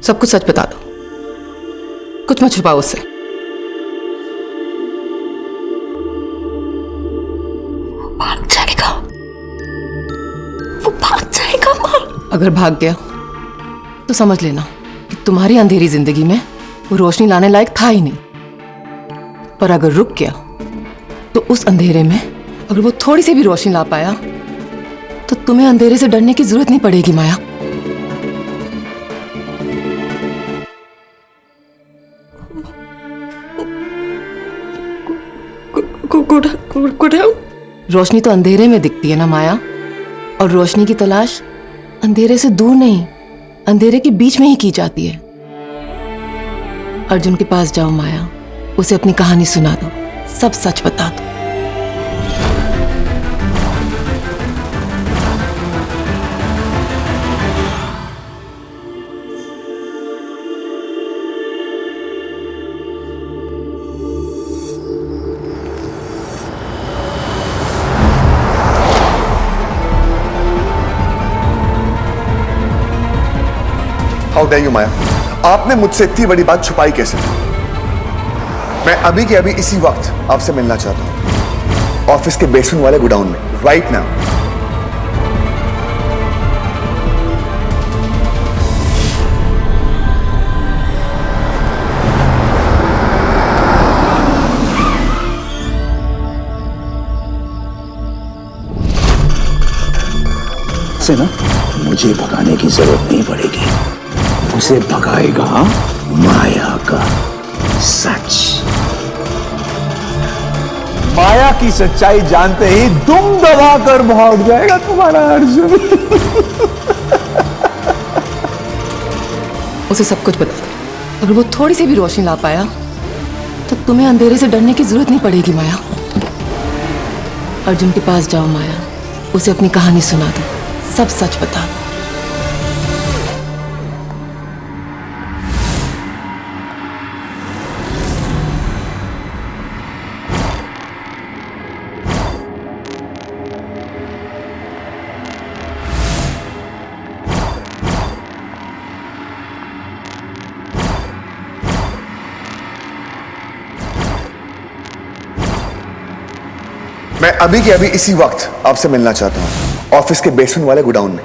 सब कुछ सच बता दो, कुछ मत छुपाओ उससे। भाग जाएगा, वो भाग जाएगा माँ। अगर भाग गया तो समझ लेना कि तुम्हारी अंधेरी जिंदगी में वो रोशनी लाने लायक था ही नहीं। पर अगर रुक गया तो उस अंधेरे में अगर वो थोड़ी सी भी रोशनी ला पाया तो तुम्हें अंधेरे से डरने की जरूरत नहीं पड़ेगी माया। रोशनी तो अंधेरे में दिखती है ना माया, और रोशनी की तलाश अंधेरे से दूर नहीं, अंधेरे के बीच में ही की जाती है। अर्जुन के पास जाओ माया, उसे अपनी कहानी सुना दो, सब सच बता दो। हाउ डेयर यू माया, आपने मुझसे इतनी बड़ी बात छुपाई कैसे? मैं अभी के अभी इसी वक्त आपसे मिलना चाहता हूं, ऑफिस के बेसमेंट वाले गोडाउन में, राइट नाउ। से ना मुझे भगाने की जरूरत नहीं पड़ेगी, उसे भगाएगा माया का सच। माया की सच्चाई जानते ही दुम दबा कर भाग जाएगा तुम्हारा अर्जुन। उसे सब कुछ बता दो, अगर वो थोड़ी सी भी रोशनी ला पाया तो तुम्हें अंधेरे से डरने की जरूरत नहीं पड़ेगी माया। अर्जुन के पास जाओ माया, उसे अपनी कहानी सुना दो, सब सच बता दो। मैं अभी के अभी इसी वक्त आपसे मिलना चाहता हूं, ऑफिस के बेसमेंट वाले गोडाउन में।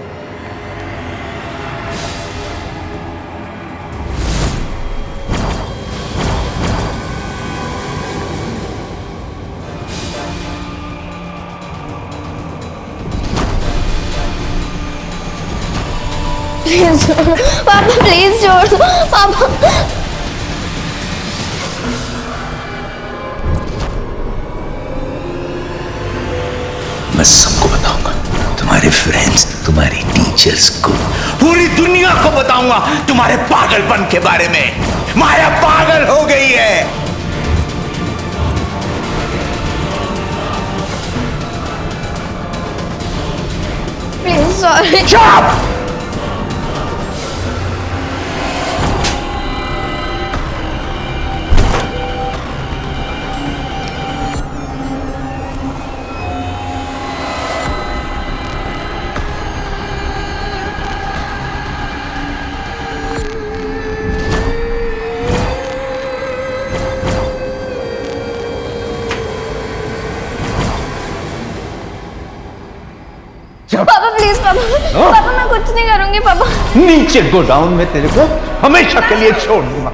पापा प्लीज छोड़ दो पापा। मैं सबको बताऊंगा, तुम्हारे फ्रेंड्स, तुम्हारी टीचर्स को, पूरी दुनिया को बताऊंगा तुम्हारे पागलपन के बारे में। माया पागल हो गई है। Please sorry. चुप! पापा प्लीज पापा, पापा मैं कुछ नहीं करूंगी पापा। नीचे गोडाउन में तेरे को हमेशा के लिए छोड़ दूंगा।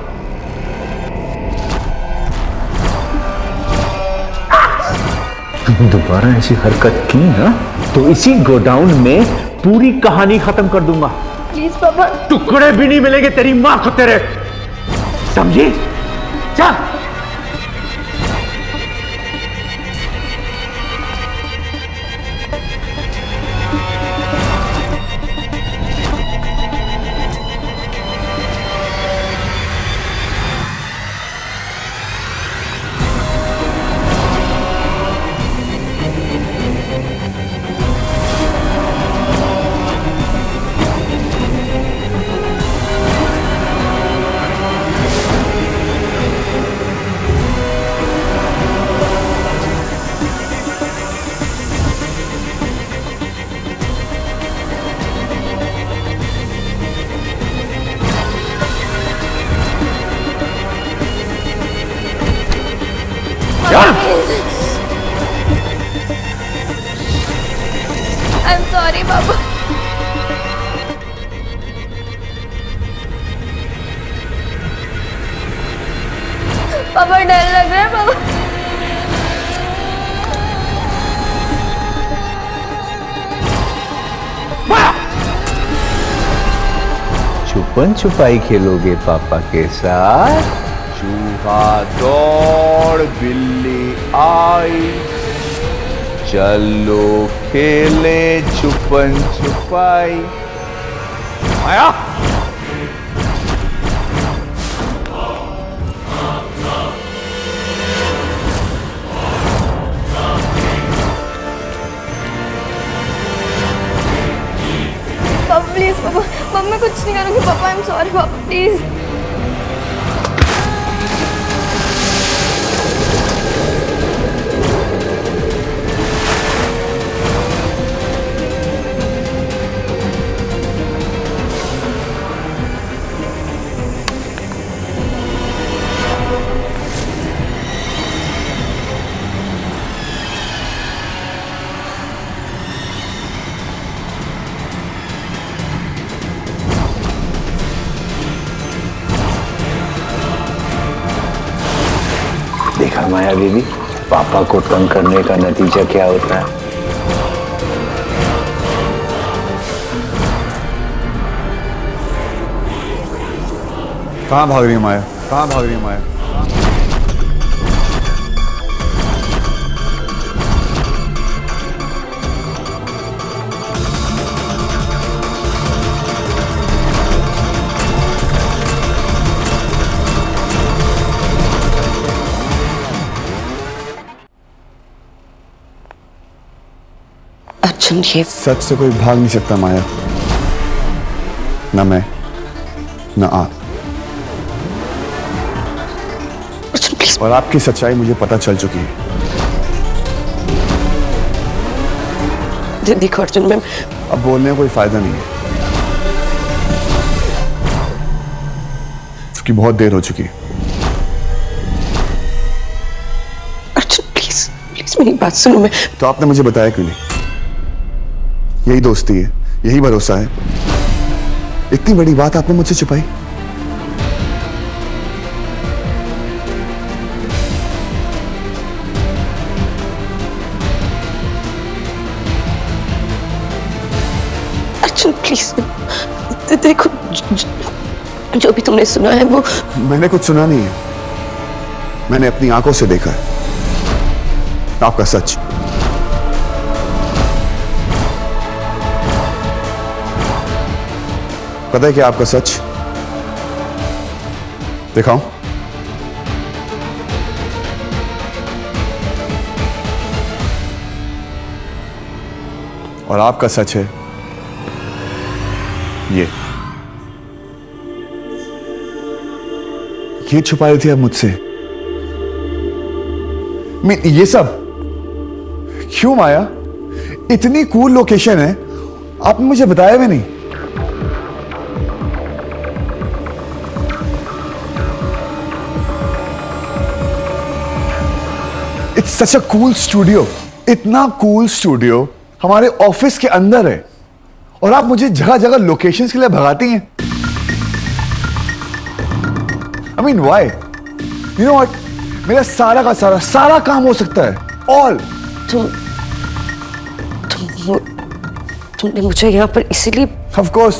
तुमने दोबारा ऐसी हरकत की ना तो इसी गोडाउन में पूरी कहानी खत्म कर दूंगा। प्लीज पापा। टुकड़े भी नहीं मिलेंगे तेरी मां को तेरे, समझी? चल। आई एम सॉरी पापा। पापा डर लग रहा है पापा। छुपन छुपाई खेलोगे पापा के साथ? चूहा दौड़ बिल्ली आई, चलो खेले छुपन छुपाई। आया पापा प्लीज पापा, पापा मैं कुछ नहीं करूँगी पापा, आई एम सॉरी पापा प्लीज। देखा माया बीबी, पापा को तंग करने का नतीजा क्या होता है। कहाँ भाग रही है माया? कहाँ भाग रही है माया? अर्जुन ये सच से कोई भाग नहीं सकता माया, न मैं न आप। अर्जुन प्लीज। और आपकी सच्चाई मुझे पता चल चुकी है। देखो अर्जुन, मैं अब बोलने का कोई फायदा नहीं है, क्योंकि बहुत देर हो चुकी है। अर्जुन प्लीज प्लीज मेरी बात सुनो। मैं तो आपने मुझे बताया क्यों नहीं? यही दोस्ती है, यही भरोसा है। इतनी बड़ी बात आपने मुझसे छुपाई। अर्जुन प्लीज देखो, जो भी तुमने सुना है वो मैंने कुछ सुना नहीं है, मैंने अपनी आंखों से देखा है आपका सच। पता है क्या आपका सच? दिखाऊं? और आपका सच है ये छुपाई थी आप मुझसे। ये सब क्यों माया? इतनी कूल लोकेशन है, आपने मुझे बताया भी नहीं। It's such a cool studio, इतना कूल स्टूडियो हमारे ऑफिस के अंदर है, और आप मुझे जगह जगह लोकेशंस के लिए भगाती हैं। I mean, why? You know what? मेरा सारा का सारा काम हो सकता है। All. तुमने मुझे यहाँ पर इसीलिए। Of course.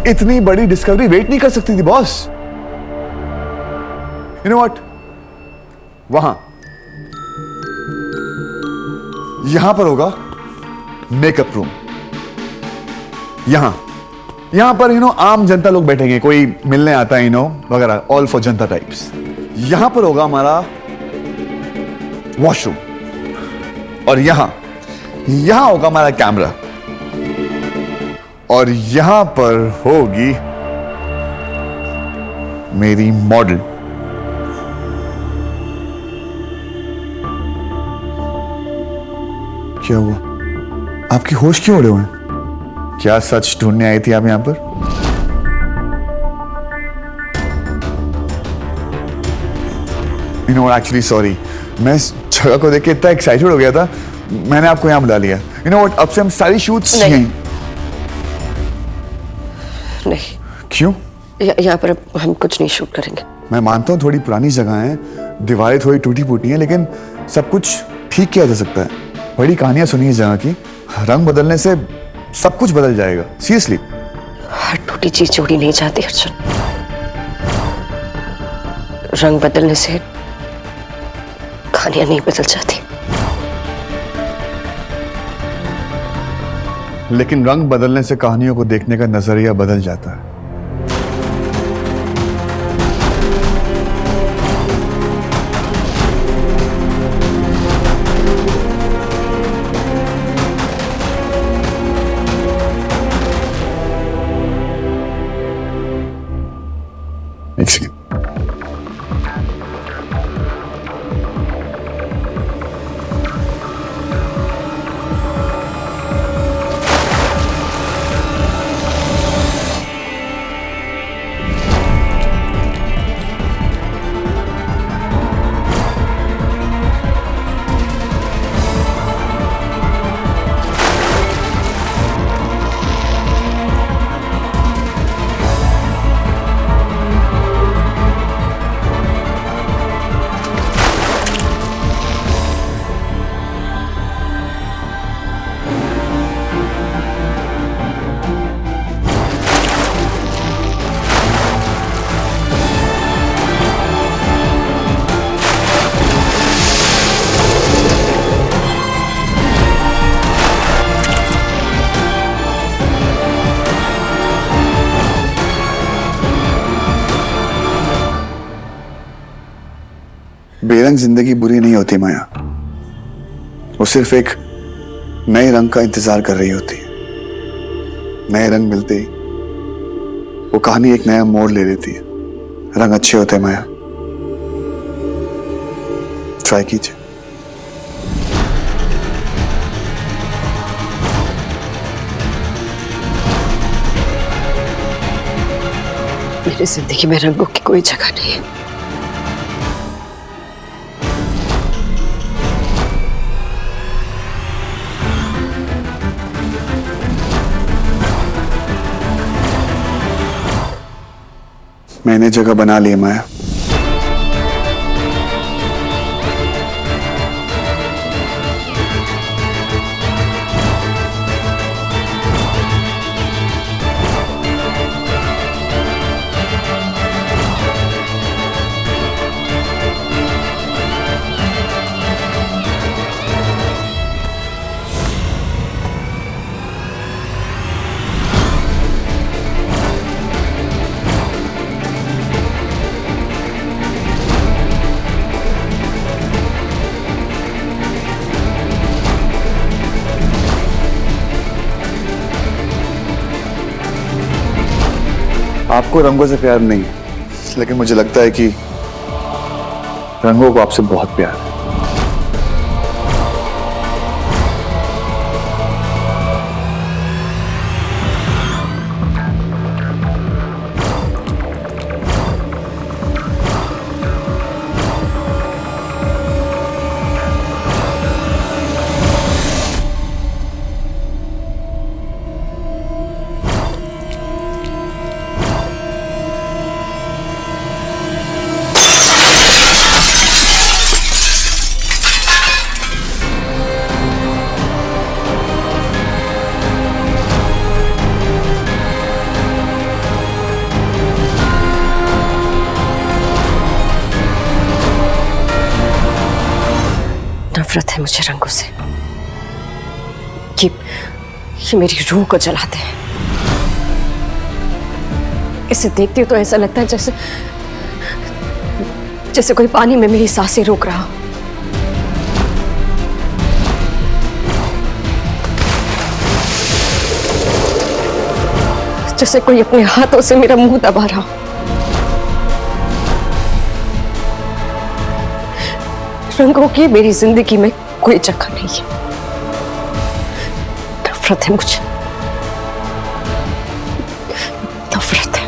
इतनी बड़ी डिस्कवरी वेट नहीं कर सकती थी बॉस। You know what? वहां यहां पर होगा मेकअप रूम। यहां पर आम जनता लोग बैठेंगे, कोई मिलने आता है वगैरह, ऑल फॉर जनता टाइप्स। यहां पर होगा हमारा वॉशरूम, और यहां होगा हमारा कैमरा, और यहां पर होगी मेरी मॉडल। क्या हुआ? आपकी होश क्यों उड़े हुए हैं? क्या सच ढूंढने आई थी आप यहां पर? एक्चुअली सॉरी, मैं इस जगह को देख के इतना एक्साइटेड हो गया था, मैंने आपको यहाँ बुला लिया। यू नो व्हाट, अब से हम सारी शूट्स नहीं। यहीं। नहीं, क्यों? यहाँ पर अब हम कुछ नहीं शूट करेंगे। मैं मानता हूँ थोड़ी पुरानी जगह है, दीवारें थोड़ी टूटी फूटी हैं, लेकिन सब कुछ ठीक किया जा सकता है। बड़ी कहानियां सुनी इस जगह की, रंग बदलने से सब कुछ बदल जाएगा। सीरियसली। हर टूटी चीज जोड़ी नहीं जाती अर्जुन। रंग बदलने से कहानियां नहीं बदल जाती। लेकिन रंग बदलने से कहानियों को देखने का नजरिया बदल जाता है। एक सेकेंड। बेरंग जिंदगी बुरी नहीं होती माया, वो सिर्फ एक नए रंग का इंतजार कर रही होती है। नए रंग मिलते ही वो कहानी एक नया मोड़ ले लेती है। रंग अच्छे होते हैं माया, ट्राई कीजिए। मेरी जिंदगी में रंगों की कोई जगह नहीं है। मैंने जगह बना ली है माया। आपको रंगों से प्यार नहीं, लेकिन मुझे लगता है कि रंगों को आपसे बहुत प्यार है। नफरत है मुझे रंगों से। ये मेरी रूह को जलाते हैं। इसे देखती हूं तो ऐसा लगता है जैसे कोई पानी में मेरी सांसें रोक रहा हो। जैसे कोई अपने हाथों से मेरा मुंह दबा रहा हो। रंगों की मेरी जिंदगी में कोई जगह नहीं है। नफरत है मुझे, नफरत है।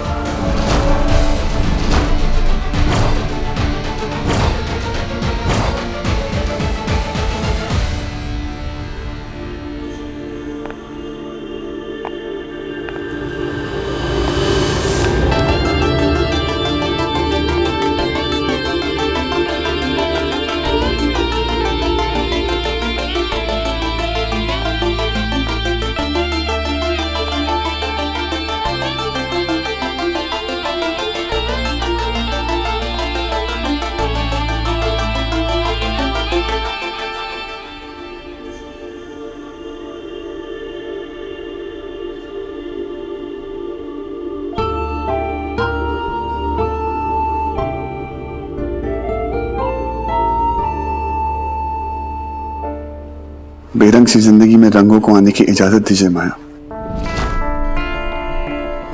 बेरंग सी जिंदगी में रंगों को आने की इजाजत दीजिए माया।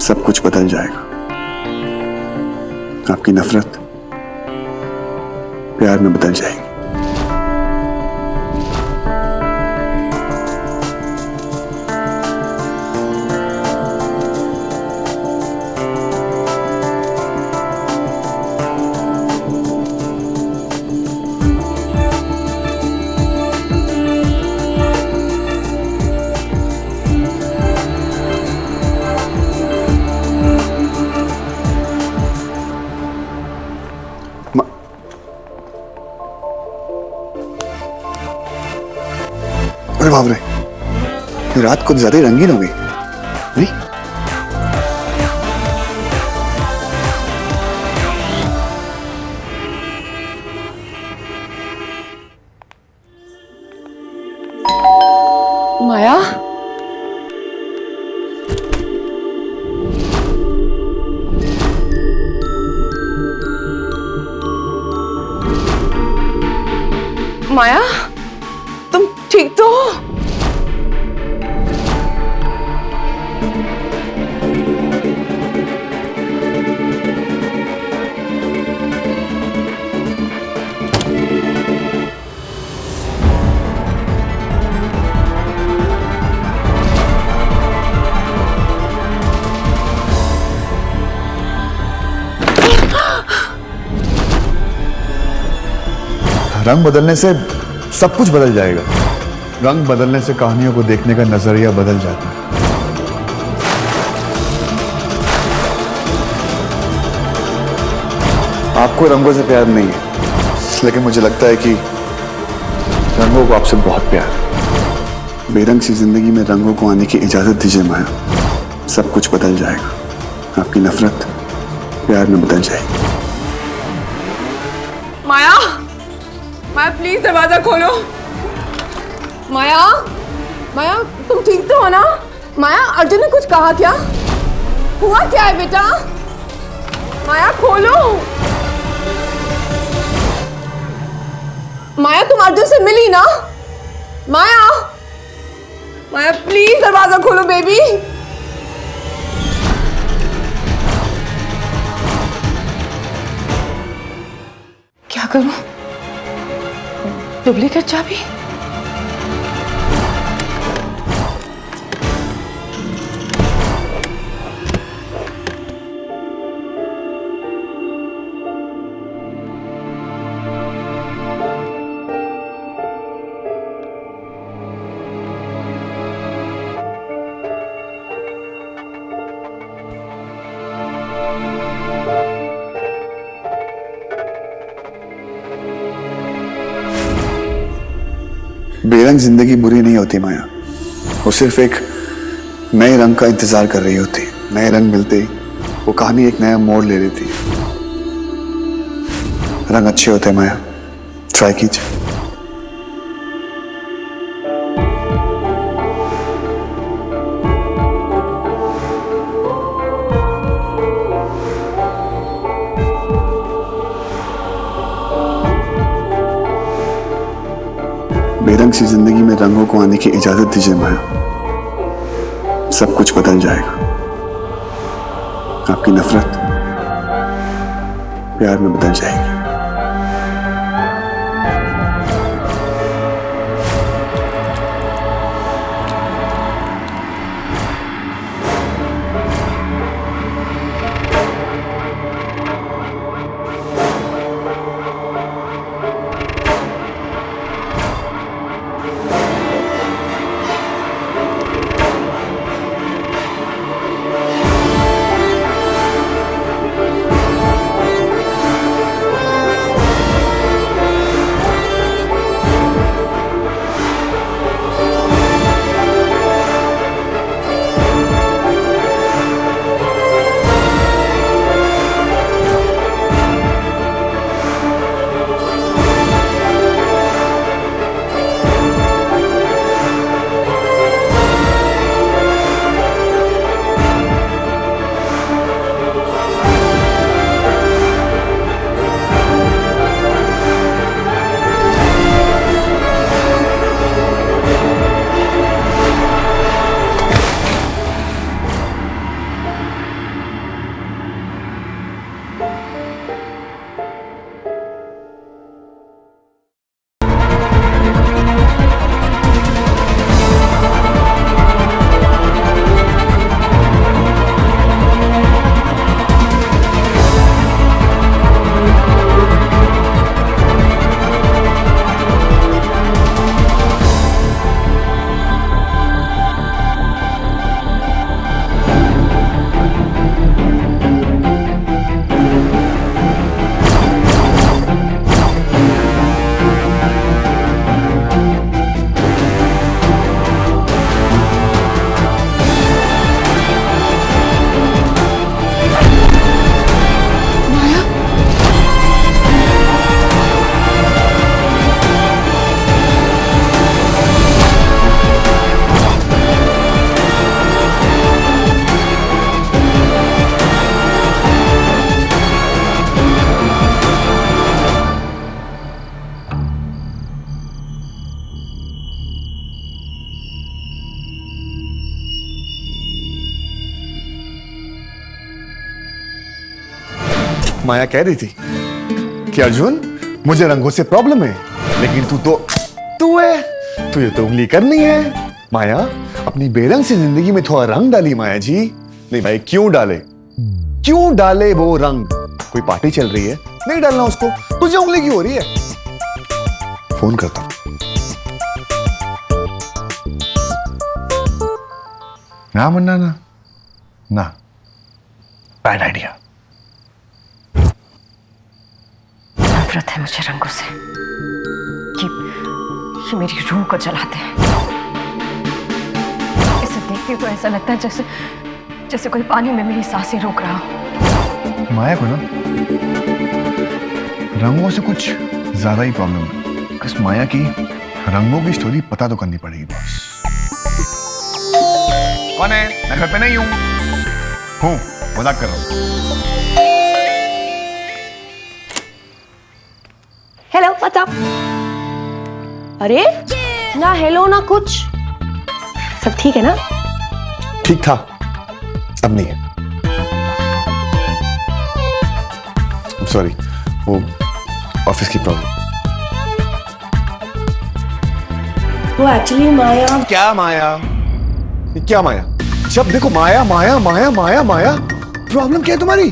सब कुछ बदल जाएगा। आपकी नफरत प्यार में बदल जाएगी। अरे बाप रे, ये रात कुछ ज्यादा ही रंगीन हो गई। नहीं माया, माया, तुम ठीक तो हो? रंग बदलने से सब कुछ बदल जाएगा। रंग बदलने से कहानियों को देखने का नजरिया बदल जाता है। आपको रंगों से प्यार नहीं है, लेकिन मुझे लगता है कि रंगों को आपसे बहुत प्यार है। बेरंग सी जिंदगी में रंगों को आने की इजाजत दीजिए माया। सब कुछ बदल जाएगा। आपकी नफरत प्यार में बदल जाएगी। माया, माया प्लीज दरवाजा खोलो। माया, माया तुम ठीक तो हो ना? माया, अर्जुन ने कुछ कहा क्या? हुआ क्या है बेटा? माया खोलो। माया तुम अर्जुन से मिली ना? माया, माया प्लीज दरवाजा खोलो बेबी। क्या करूं? डुप्लीकेट चाबी? बेरंग जिंदगी बुरी नहीं होती माया, वो सिर्फ एक नए रंग का इंतजार कर रही होती। नए रंग मिलते ही वो कहानी एक नया मोड़ ले लेती। रंग अच्छे होते हैं माया, ट्राई कीजिए। बेरंग सी जिंदगी में रंगों को आने की इजाजत दीजिए माया। सब कुछ बदल जाएगा। आपकी नफरत प्यार में बदल जाएगी। माया कह रही थी कि अर्जुन मुझे रंगों से प्रॉब्लम है, लेकिन तू है, तुझे तो उंगली करनी है। माया अपनी बेरंग से जिंदगी में थोड़ा रंग डाली माया जी। नहीं भाई, क्यों डाले वो रंग? कोई पार्टी चल रही है, नहीं डालना उसको, तुझे उंगली क्यों हो रही है? फोन करता हूं। ना मुन्ना, ना, बैड आइडिया। नफरत है मुझे रंगों से, ये मेरी रूह को जलाते हैं। इसे देखते तो ऐसा लगता है जैसे कोई पानी में मेरी सांसें रोक रहा हो। माया को ना रंगों से कुछ ज्यादा ही प्रॉब्लम है। इस माया की रंगों की स्टोरी पता तो करनी पड़ेगी बॉस। कौन है? मैं घर पे नहीं हूँ, मजाक कर रहा हूँ। Hello, what's up? अरे ना हेलो ना कुछ, सब ठीक है ना? ठीक था, अब नहीं है। सॉरी, वो ऑफिस की प्रॉब्लम। वो एक्चुअली माया। क्या माया? क्या माया? जब देखो माया माया माया माया माया। प्रॉब्लम क्या है तुम्हारी?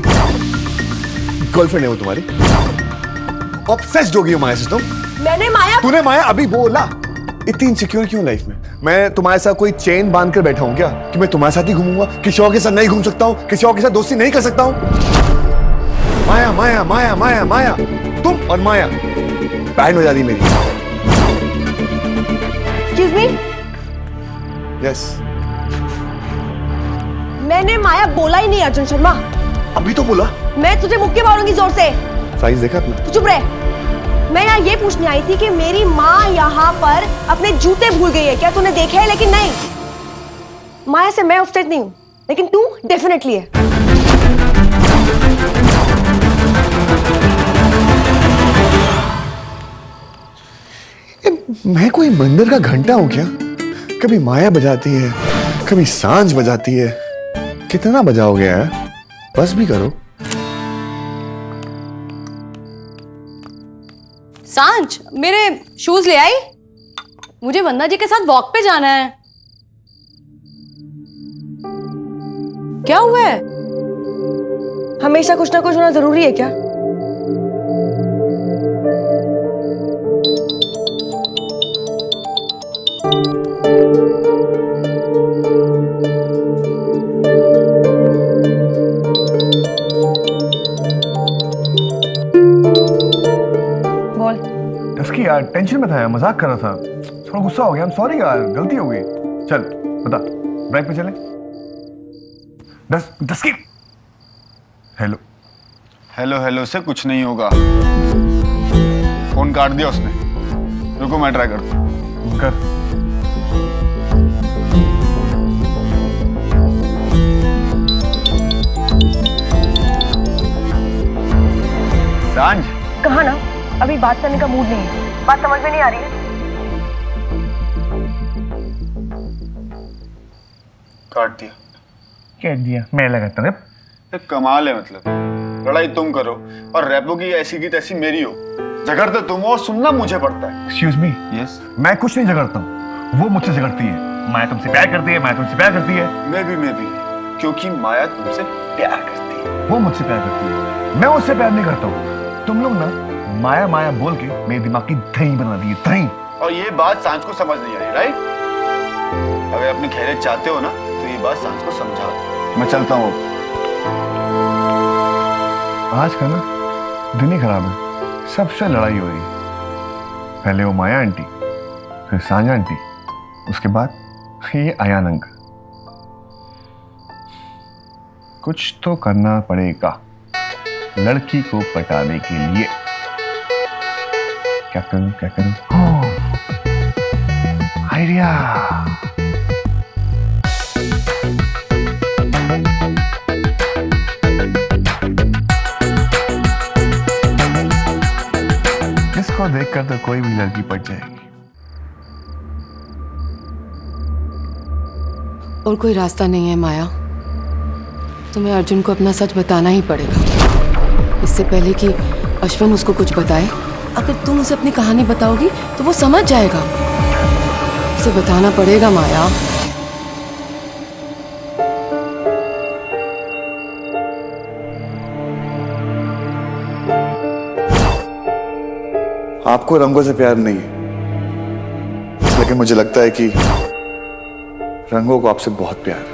गर्लफ्रेंड है वो तुम्हारी? ऑब्सेस्ड हो गई हो माया से तुम? तूने माया अभी बोला। इतनी इनसिक्योर क्यों लाइफ में? मैं तुम्हारे साथ कोई चेन बांध कर बैठा हूं क्या कि मैं तुम्हारे साथ ही घूमूंगा, किसी और के साथ नहीं घूम सकता हूं, किसी और के साथ दोस्ती नहीं कर सकता हूं? माया माया माया माया माया, तुम और माया बैंड बजा दी मेरी। Excuse me, yes. मैंने माया बोला ही नहीं अर्जुन शर्मा। अभी तो बोला। मैं तुझे मुक्के मारूंगी जोर से। साइज देखा अपना? तू चुप रह। मैं यहाँ ये पूछने आई थी कि मेरी माँ यहाँ पर अपने जूते भूल गई है, क्या तूने देखे है? लेकिन नहीं, माया से मैं अपसेट नहीं हूँ, लेकिन तू डेफिनेटली है। मैं कोई मंदिर का घंटा हूं क्या? कभी माया बजाती है, कभी सांझ बजाती है। कितना बजाओगे यार? बस भी करो। सांझ, मेरे शूज ले आई? मुझे वंदना जी के साथ वॉक पे जाना है। क्या हुआ है? हमेशा कुछ ना कुछ होना जरूरी है क्या? इसकी यार टेंशन में था यार, मजाक कर रहा था, थोड़ा गुस्सा हो गया। I'm sorry यार, गलती हो गई। चल बता, ब्रेक पे चले? 10 की। हेलो हेलो से कुछ नहीं होगा। फोन काट दिया उसने। रुको मैं ट्राई करता हूँ। कर। सांझ, कहा ना, अभी बात करने का मूड नहीं है। बात समझ में नहीं आ रही है? काट दिया। कह दिया मैं लगाता हूँ। ये कमाल है, मतलब लड़ाई तुम करो और रैपो की ऐसी की तैसी मेरी हो। झगड़ते तुम हो और सुनना मुझे पड़ता है। Excuse me, yes. मैं कुछ नहीं झगड़ता हूँ, वो मुझसे झगड़ती है। माया तुमसे प्यार करती है, माया तुमसे प्यार करती है। मैं भी, क्योंकि माया तुमसे प्यार करती है। वो मुझसे प्यार करती है, मैं उससे प्यार नहीं करता हूँ। तुम लोग ना माया माया बोल के मेरे दिमाग की दही बना दी है, दही। और ये बात सांझ को समझ नहीं आई, राइट? अगर अपनी खैरियत चाहते हो ना तो ये बात सांझ को समझा दो। मैं चलता हूँ। आज का ना दिन ही खराब है, सबसे लड़ाई हो रही है। पहले वो माया आंटी, फिर सांझा आंटी, उसके बाद ये अयान अंकल। कुछ तो करना पड़ेगा लड़की को पटाने के लिए। क्या करूं? आइडिया। इसको देखकर तो कोई भी लड़की पट जाएगी। और कोई रास्ता नहीं है माया, तुम्हें अर्जुन को अपना सच बताना ही पड़ेगा। इससे पहले कि अश्विन उसको कुछ बताए, अगर तुम उसे अपनी कहानी बताओगी तो वो समझ जाएगा। उसे बताना पड़ेगा माया। आपको रंगों से प्यार नहीं है, लेकिन मुझे लगता है कि रंगों को आपसे बहुत प्यार है।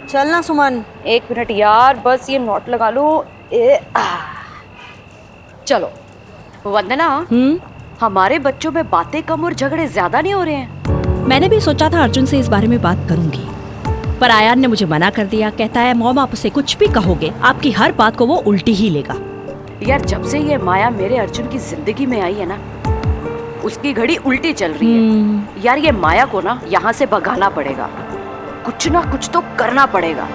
चलना सुमन। 1 मिनट यार, बस ये नोट लगा लो। चलो वंदना, हमारे बच्चों में बातें कम और झगड़े ज्यादा नहीं हो रहे हैं? मैंने भी सोचा था अर्जुन से इस बारे में बात करूंगी, पर आयान ने मुझे मना कर दिया। कहता है मॉम आप उसे कुछ भी कहोगे, आपकी हर बात को वो उल्टी ही लेगा। यार जब से ये माया मेरे अर्जुन की जिंदगी में आई है ना, उसकी घड़ी उल्टी चल रही है। यार ये माया को ना यहाँ से भगाना पड़ेगा, कुछ ना कुछ तो करना पड़ेगा।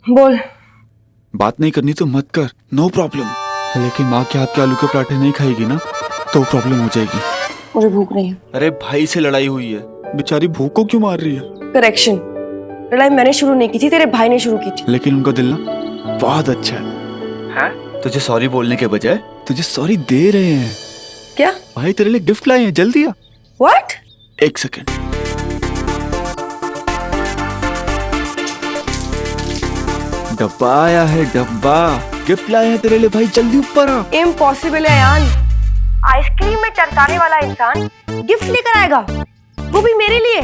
बोल। बात नहीं करनी तो मत कर, नो प्रॉब्लम। लेकिन माँ के हाथ के आलू के पराठे नहीं खाएगी ना तो प्रॉब्लम हो जाएगी। मुझे भूख नहीं है। अरे भाई से लड़ाई हुई है, बेचारी भूख को क्यों मार रही है? करेक्शन, लड़ाई मैंने शुरू नहीं की थी, तेरे भाई ने शुरू की थी। लेकिन उनका दिल ना बहुत अच्छा है। तुझे सॉरी बोलने के बजाय तुझे सॉरी दे रहे हैं। क्या? भाई तेरे लिए गिफ्ट लाए हैं, जल्दी आ। What? 1 सेकेंड। डब्बा आया है, डब्बा गिफ्ट लाए हैं तेरे लिए भाई, जल्दी ऊपर आ। इम्पॉसिबल है यान। आइसक्रीम में टरकाने वाला इंसान गिफ्ट लेकर आएगा, वो भी मेरे लिए?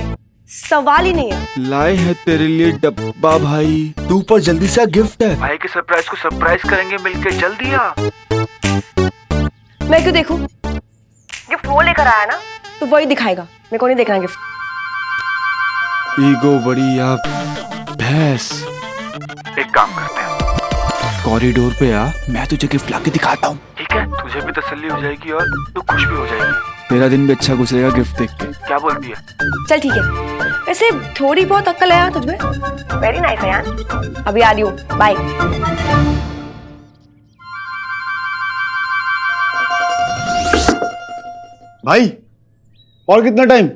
सवाल ही नहीं है। लाए हैं तेरे लिए डब्बा भाई, तू ऊपर जल्दी से आ, गिफ्ट है। भाई के सरप्राइज को सरप्राइज करेंगे मिलके, जल्दी आ। मैं क्यों देखूं? गिफ्ट वो लेकर आया ना तो वही दिखाएगा, मेरे को नहीं देखना गिफ्ट। ईगो बड़ी या भैंस। एक काम करते हैं, कॉरिडोर पे आ, मैं तुझे गिफ्ट लाके दिखाता हूँ, ठीक है? तुझे भी तसल्ली हो जाएगी और तू खुश भी हो जाएगी। तेरा दिन भी अच्छा गुजरेगा गिफ्ट देख के। क्या बोलती है? चल ठीक है, वैसे थोड़ी बहुत अक्ल है यार तुझमें। वेरी नाइस है यार। अभी आ रही हूँ, बाय। भाई और कितना टाइम?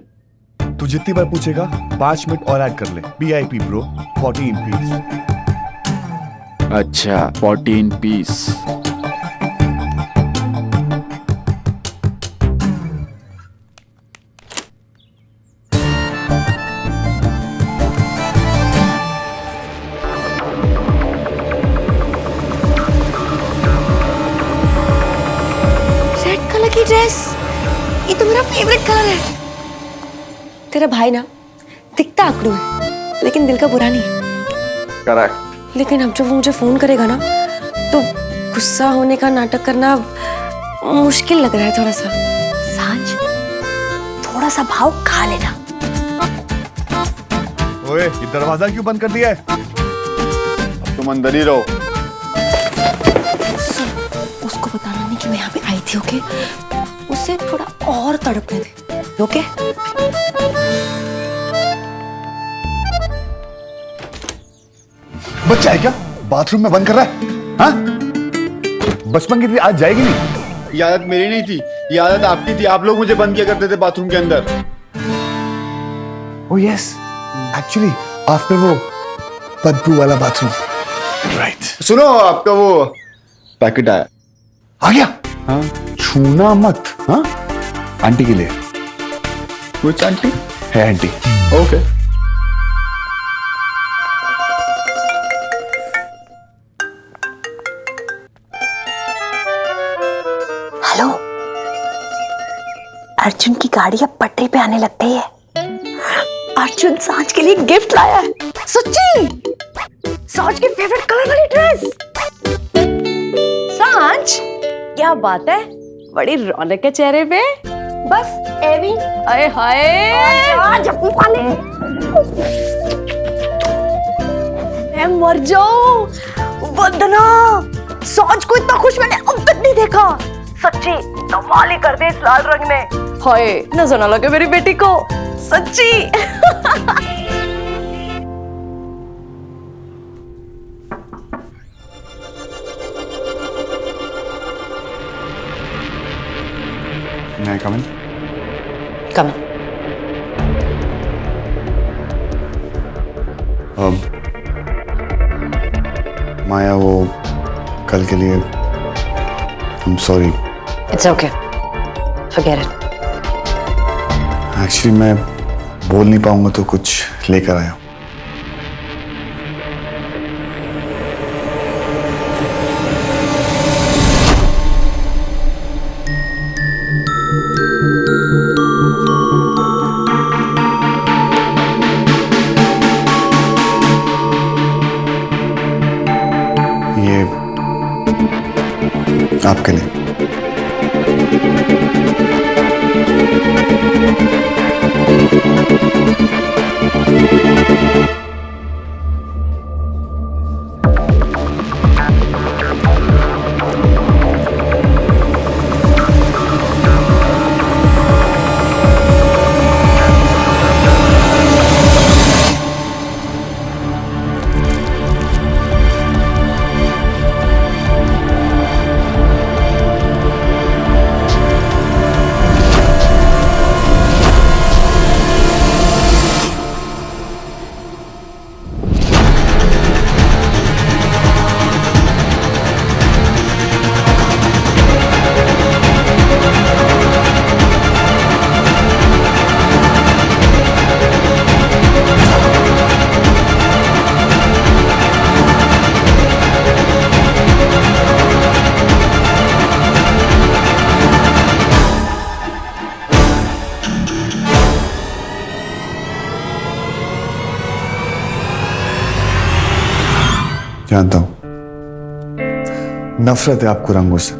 तू जितनी बार पूछेगा 5 मिनट और ऐड कर ले। VIP bro, 14 piece. अच्छा 14 पीस। रेड कलर की ड्रेस, ये तो मेरा फेवरेट कलर है। तेरा भाई ना दिखता आकड़ू है, लेकिन दिल का बुरा नहीं है। करेक्ट। लेकिन अब जब वो मुझे फोन करेगा ना तो गुस्सा होने का नाटक करना मुश्किल लग रहा है थोड़ा सा। सांझ थोड़ा सा भाव खा लेना। ओए, ये दरवाजा क्यों बंद कर दिया है? अब तुम अंदर ही रहो। उसको बताना नहीं कि मैं यहाँ पे आई थी, ओके? उसे थोड़ा और तड़पने दे, ओके? बच्चा है क्या? बाथरूम में बंद कर रहा है? हाँ? बचपन की थी, आज जाएगी नहीं। ये आदत मेरी नहीं थी, ये आदत आपकी थी। आप लोग मुझे बंद किया करते थे बाथरूम के अंदर। ओह यस, एक्चुअली आफ्टर वो बदबू वाला बाथरूम। राइट। सुनो, आपका वो पैकेट आया। आ गया? हाँ। छूना मत। हाँ? आंटी के लिए। कुछ आंटी है आंटी। ओके। हेलो, अर्जुन की गाड़ी अब पटरी पे आने लग गई है। अर्जुन सांझ के लिए गिफ्ट लाया है। सच्ची? सांझ की फेवरेट कलर वाली ड्रेस। सांझ, क्या बात है, बड़ी रौनक है चेहरे पे। बस एवी। अरे हाय, जप्पी पाले। मैं मर जाऊं। वंदना, सांझ को इतना खुश मैंने अब तक नहीं देखा। सच्ची कमाल ही कर दे इस लाल रंग ने। हाय, नजर ना लगे मेरी बेटी को। सच्ची। मैं कम इन? कम माया, वो कल के लिए I'm sorry. It's okay, forget it. Actually मैं बोल नहीं पाऊंगा तो कुछ लेकर आया हूं। ये आपके लिए। जानता हूं नफरत है आपको रंगों से,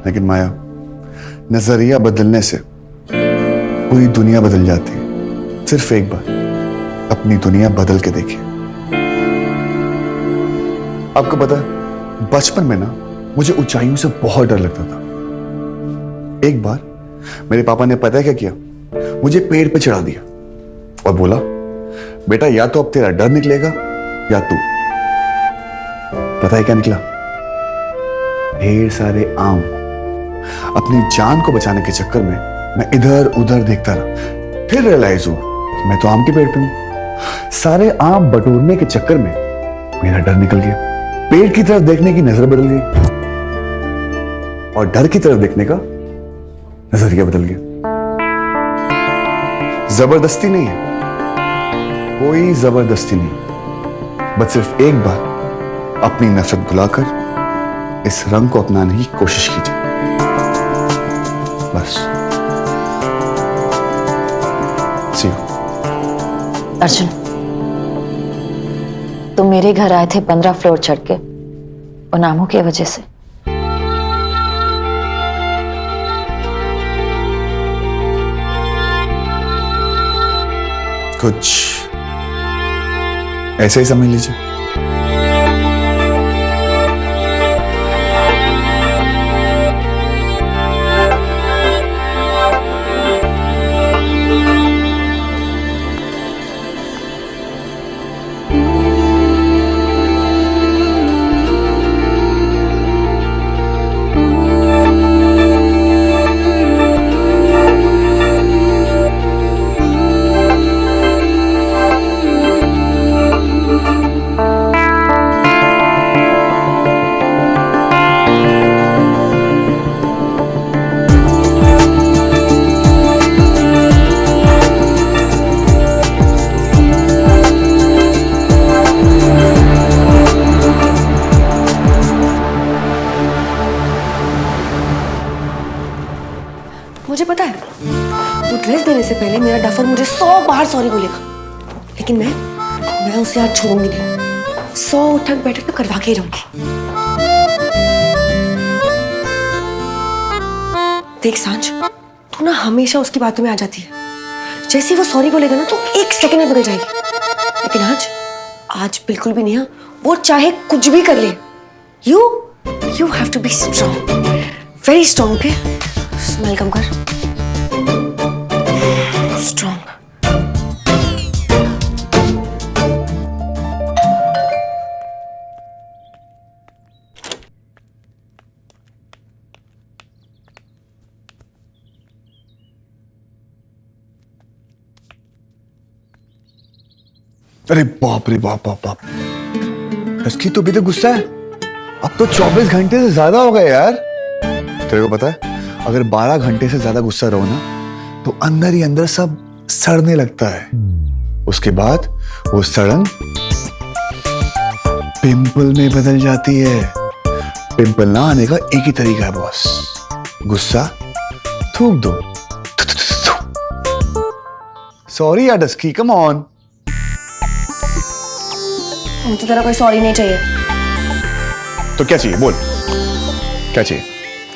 लेकिन माया, नजरिया बदलने से पूरी दुनिया बदल जाती है। सिर्फ एक बार अपनी दुनिया बदल के देखिए। आपको पता है, बचपन में ना मुझे ऊंचाइयों से बहुत डर लगता था। एक बार मेरे पापा ने पता है क्या किया, मुझे पेड़ पे चढ़ा दिया और बोला, बेटा या तो अब तेरा डर निकलेगा या तू। पता है क्या निकला? ढेर सारे आम। अपनी जान को बचाने के चक्कर में मैं इधर उधर देखता रहा। फिर रियलाइज हुआ कि मैं तो आम के पेड़ पे हूं। सारे आम बटोरने के चक्कर में मेरा डर निकल गया। पेड़ की तरफ देखने की नजर बदल गई और डर की तरफ देखने का नजरिया बदल गया। जबरदस्ती नहीं है, कोई जबरदस्ती नहीं, बस सिर्फ एक बार अपनी नफरत भुलाकर इस रंग को अपनाने की कोशिश कीजिए, बस। सी अर्जुन, तुम मेरे घर आए थे 15 फ्लोर चढ़ के उन आमों की वजह से। कुछ ऐसे ही समझ लीजिए। मुझे पता है, वो ड्रेस देने से पहले मेरा डफर मुझे 100 बार सॉरी बोलेगा, लेकिन मैं उसे आज छोड़ूंगी नहीं। 100 उठक बैठक तो करवा के ही रहूंगी। देख सांझ, तू ना हमेशा उसकी बातों में आ जाती है। जैसे ही वो सॉरी बोलेगा ना, तो 1 सेकंड में बदल जाएगी। लेकिन आज बिल्कुल भी नहीं। वो चाहे कुछ भी कर ले, you have to be strong, very strong. Okay, smile कम कर। स्ट्रॉन्ग। अरे बाप रे बाप बाप बाप, डस्की तो अभी तक गुस्सा है। अब तो 24 घंटे से ज्यादा हो गए यार। तेरे को पता है, अगर 12 घंटे से ज्यादा गुस्सा रहो ना तो अंदर ही अंदर सब सड़ने लगता है। उसके बाद वो सड़न पिंपल में बदल जाती है। पिंपल ना आने का एक ही तरीका है बॉस, गुस्सा थूक दो। सॉरी यार डस्की, कम ऑन। मुझे तेरा कोई सॉरी नहीं चाहिए। तो क्या चाहिए बोल, क्या चाहिए?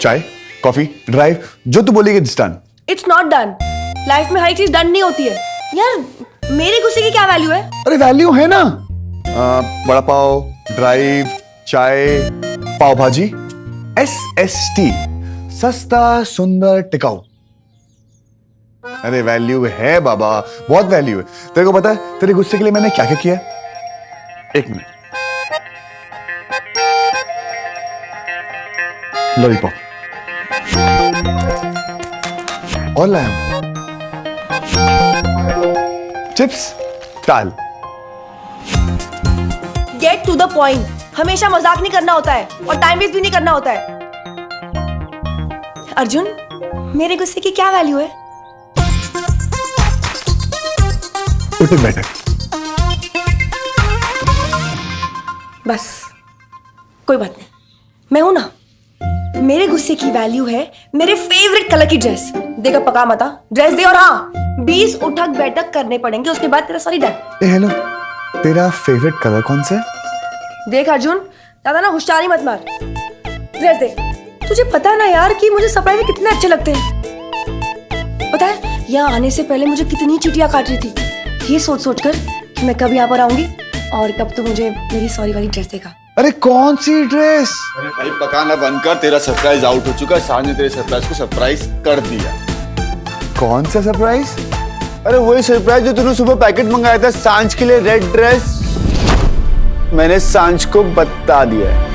चाय, कॉफी, ड्राइव, जो तू बोलेगी this done. It's not done. Life में हर एक चीज डन नहीं होती है यार। मेरे गुस्से की क्या वैल्यू है? अरे वैल्यू है ना, बड़ा पाव, ड्राइव, चाय, पाव भाजी, SST, सस्ता सुंदर टिकाऊ। अरे वैल्यू है बाबा, बहुत वैल्यू है। तेरे को पता है तेरे गुस्से के लिए मैंने क्या क्या किया? एक मिनट, लॉलीपॉप और लाया हूं चिप्स, दाल। Get to the point. हमेशा मजाक नहीं करना होता है और टाइम वेस्ट भी नहीं करना होता है। अर्जुन, मेरे गुस्से की क्या वैल्यू है? उठ बैठक। बस, कोई बात नहीं, मैं हूं ना। मेरे गुस्से की वैल्यू है मेरे फेवरेट कलर की ड्रेस। देखा, पका मता, ड्रेस दे। और हाँ, 20 उठक बैठक करने पड़ेंगे, उसके बाद तेरा सारी डन। हेलो, तेरा फेवरेट कलर कौन सा है? देख अर्जुन, ज्यादा ना होशियारी मत मार। ड्रेस दे। तुझे पता है ना यार कि मुझे सरप्राइज कितने अच्छे लगते हैं। पता है यहाँ आने से पहले मुझे कितनी चीटियां काट रही थी, ये सोच सोच कर कि मैं कब यहाँ पर आऊंगी और कब तू मुझे मेरी सॉरी वाली ड्रेस देगा। अरे कौन सी ड्रेस? अरे भाई पकाना बंद कर, तेरा सरप्राइज आउट हो चुका है। साज ने तेरे सरप्राइज को सरप्राइज कर दिया। कौन सा सरप्राइज? अरे वही सरप्राइज जो तूने सुबह पैकेट मंगाया था सांझ के लिए, रेड ड्रेस। मैंने सांझ को बता दिया है।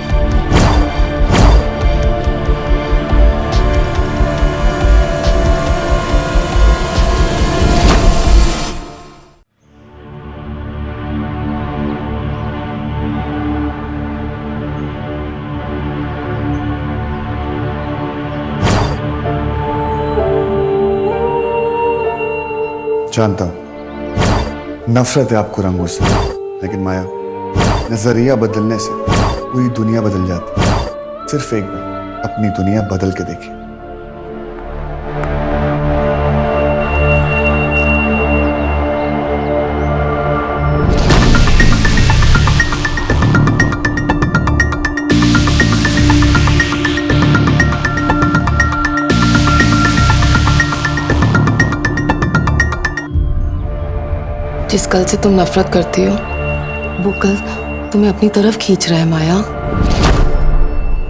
जानता हूं नफरत है आपको रंगों से, लेकिन माया, नजरिया बदलने से पूरी दुनिया बदल जाती है। सिर्फ एक बार अपनी दुनिया बदल के देखिए। जिस कल से तुम नफरत करती हो वो कल तुम्हें अपनी तरफ खींच रहा है माया।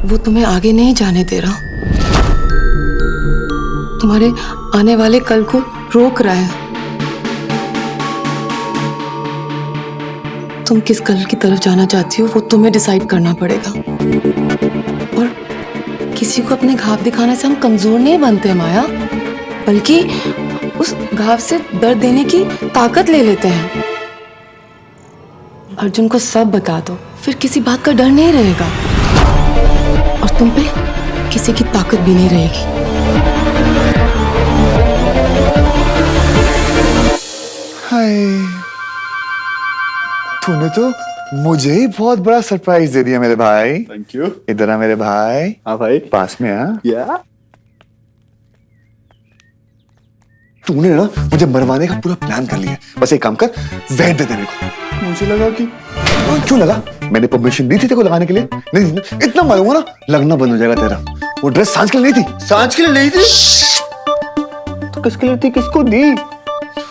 वो तुम्हें आगे नहीं जाने दे रहा, तुम्हारे आने वाले कल को रोक रहा है। तुम किस कल की तरफ जाना चाहती हो वो तुम्हें डिसाइड करना पड़ेगा। और किसी को अपने घाव दिखाने से हम कमजोर नहीं बनते माया, बल्कि उस घाव से दर्द देने की ताकत ले लेते हैं। अर्जुन को सब बता दो, फिर किसी बात का डर नहीं रहेगा और तुम पे किसी की ताकत भी नहीं रहेगी। हाय, तूने तो मुझे ही बहुत बड़ा सरप्राइज दे दिया मेरे भाई। Thank you. इधर आ मेरे भाई। हाँ भाई, पास में आ। क्या? तूने ना मुझे मरवाने का पूरा प्लान कर लिया। बस एक काम कर, जहर दे दे मेरे को। मुझे लगा कि क्यों लगा? मैंने परमिशन दी थी तेरे को लगाने के लिए? नहीं, इतना मारूंगा ना लगना बंद हो जाएगा तेरा। वो ड्रेस सांझ के लिए नहीं थी। सांझ के लिए नहीं थी तो किसके लिए थी? किसको दी?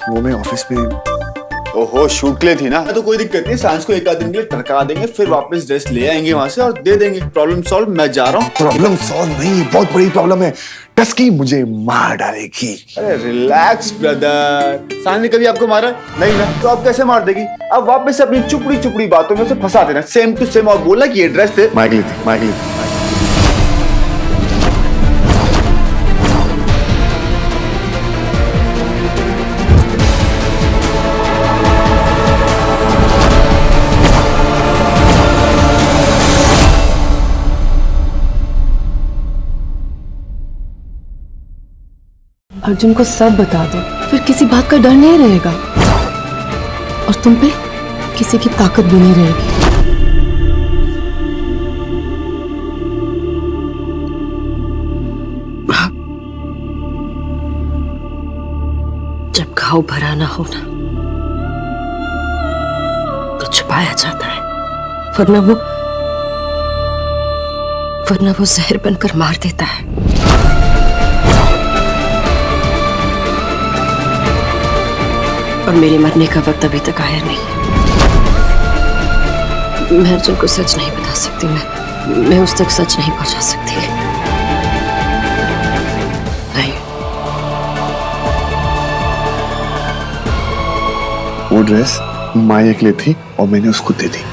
वो मैं ऑफिस में। ओहो, शूट के लिए थी ना? तो कोई दिक्कत नहीं, सांझ को एक आध दिन के लिए टरका देंगे, फिर वापस ड्रेस ले आएंगे वहां से और दे देंगे। Problem solve. मैं जा रहा हूँ। प्रॉब्लम सॉल्व नहीं, बहुत बड़ी प्रॉब्लम है। टस्की मुझे मार डालेगी। अरे रिलैक्स ब्रदर, सांझ ने कभी आपको मारा नहीं ना, तो आप कैसे मार देगी? अब वापस से अपनी चुपड़ी चुपड़ी बातों में उसे फंसा देना, सेम टू सेम। और बोला कि ये ड्रेस थे माइक ली थी, माइक ली थी। अर्जुन को सब बता दो, फिर किसी बात का डर नहीं रहेगा और तुम पे किसी की ताकत भी नहीं रहेगी। जब घाव भरा ना हो ना तो छुपाया जाता है, वरना वो जहर बनकर मार देता है। और मेरे मरने का वक्त अभी तक आया नहीं। मैं अर्जुन को सच नहीं बता सकती, मैं उस तक सच नहीं पहुंचा सकती। नहीं। वो ड्रेस माया के लिए थी और मैंने उसको दे दी।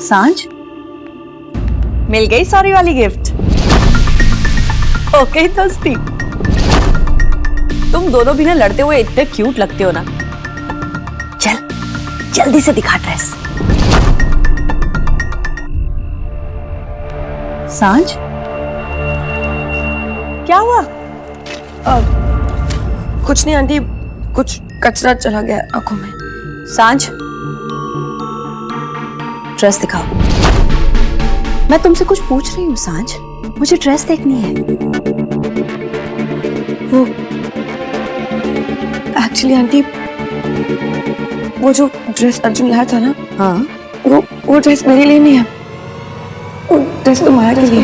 सांझ मिल गई सॉरी वाली गिफ्ट। ओके दोस्ती, तुम दोनों भी ना लड़ते हुए इतने क्यूट लगते हो ना। चल जल्दी से दिखा ड्रेस। सांझ क्या हुआ? कुछ नहीं आंटी, कुछ कचरा चला गया आंखों में। सांझ ड्रेस दिखाओ। मैं तुमसे कुछ पूछ रही हूँ सांझ, मुझे ड्रेस देखनी है। वो एक्चुअली आंटी, वो जो ड्रेस अर्जुन लाया था ना, हाँ वो ड्रेस मेरे लिए नहीं है, वो ड्रेस तो माया के लिए।